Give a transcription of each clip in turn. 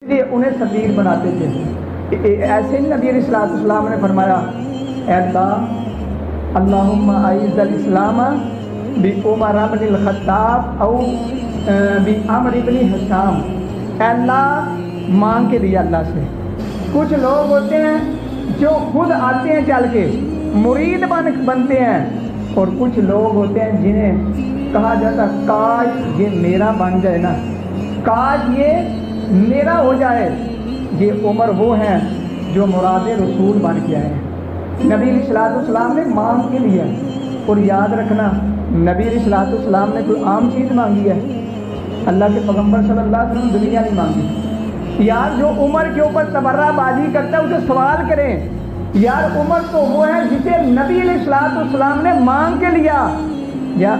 اس لیے انہیں صدیق بناتے تھے۔ ایسے ہی نبی علیہ السلام نے فرمایا، اے اللہ اللہم اعز الاسلام بعمر بن الخطاب او بعمر بن حشام، اے اللہ مانگ کے دیا اللہ سے۔ کچھ لوگ ہوتے ہیں جو خود آتے ہیں چل کے مرید بنتے ہیں، اور کچھ لوگ ہوتے ہیں جنہیں کہا جاتا کاش یہ میرا بن جائے نا، کاش یہ میرا ہو جائے۔ یہ عمر وہ ہیں جو مراد رسول بن کے آئے ہیں۔ نبی علیہ السلام نے مانگ کے لیا، اور یاد رکھنا نبی علیہ السلام نے کوئی عام چیز مانگی ہے؟ اللہ کے پیغمبر صلی اللہ علیہ وسلم دنیا نہیں مانگی۔ یار جو عمر کے اوپر تبرہ بازی کرتا ہے اسے سوال کریں، یار عمر تو وہ ہے جسے نبی علیہ السلام نے مانگ کے لیا، یا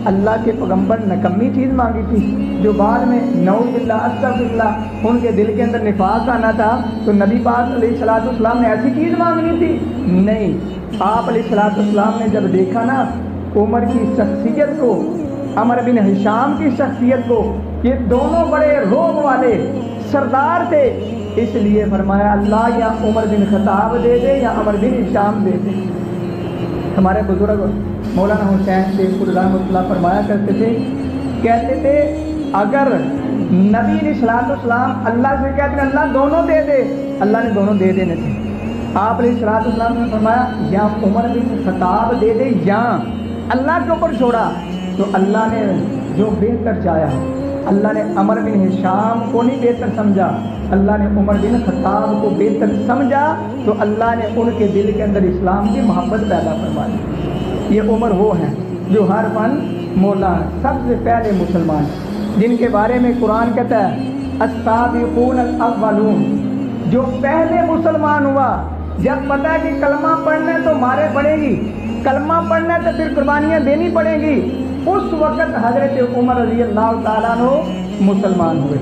اللہ کے پیغمبر نکمی چیز مانگی تھی جو بعد میں نعوذ باللہ استغفر اللہ ان کے دل کے اندر نفاق آنا تھا، تو نبی پاک علیہ السلام نے ایسی چیز مانگنی تھی؟ نہیں۔ آپ علیہ السلام نے جب دیکھا نا عمر کی شخصیت کو، عمر بن حشام کی شخصیت کو، یہ دونوں بڑے روب والے سردار تھے، اس لیے فرمایا اللہ یا عمر بن خطاب دے دے یا عمر بن حشام دے دے۔ ہمارے بزرگ مولانا حسین شیخ رحمۃ اللہ فرمایا کرتے تھے، کہتے تھے اگر نبی علیہ السلام اللہ سے کہتے ہیں اللہ دونوں دے دے، اللہ نے دونوں دے دینے تھے۔ آپ علیہ السلام نے فرمایا یا عمر بن خطاب دے دے یا اللہ کے اوپر چھوڑا، تو اللہ نے جو بہتر چاہا، اللہ نے عمر بن حشام کو نہیں بہتر سمجھا، اللہ نے عمر بن خطاب کو بہتر سمجھا، تو اللہ نے ان کے دل کے اندر اسلام کی محبت پیدا فرمائی۔ یہ عمر وہ ہیں جو ہر فن مولا سب سے پہلے مسلمان، جن کے بارے میں قرآن کہتا ہے السابقون الاولون، جو پہلے مسلمان ہوا۔ جب پتہ ہے کہ کلمہ پڑھنا ہے تو مارے پڑے گی، کلمہ پڑھنا ہے تو پھر قربانیاں دینی پڑیں گی، اس وقت حضرت عمر رضی اللہ تعالیٰ عنہ مسلمان ہوئے۔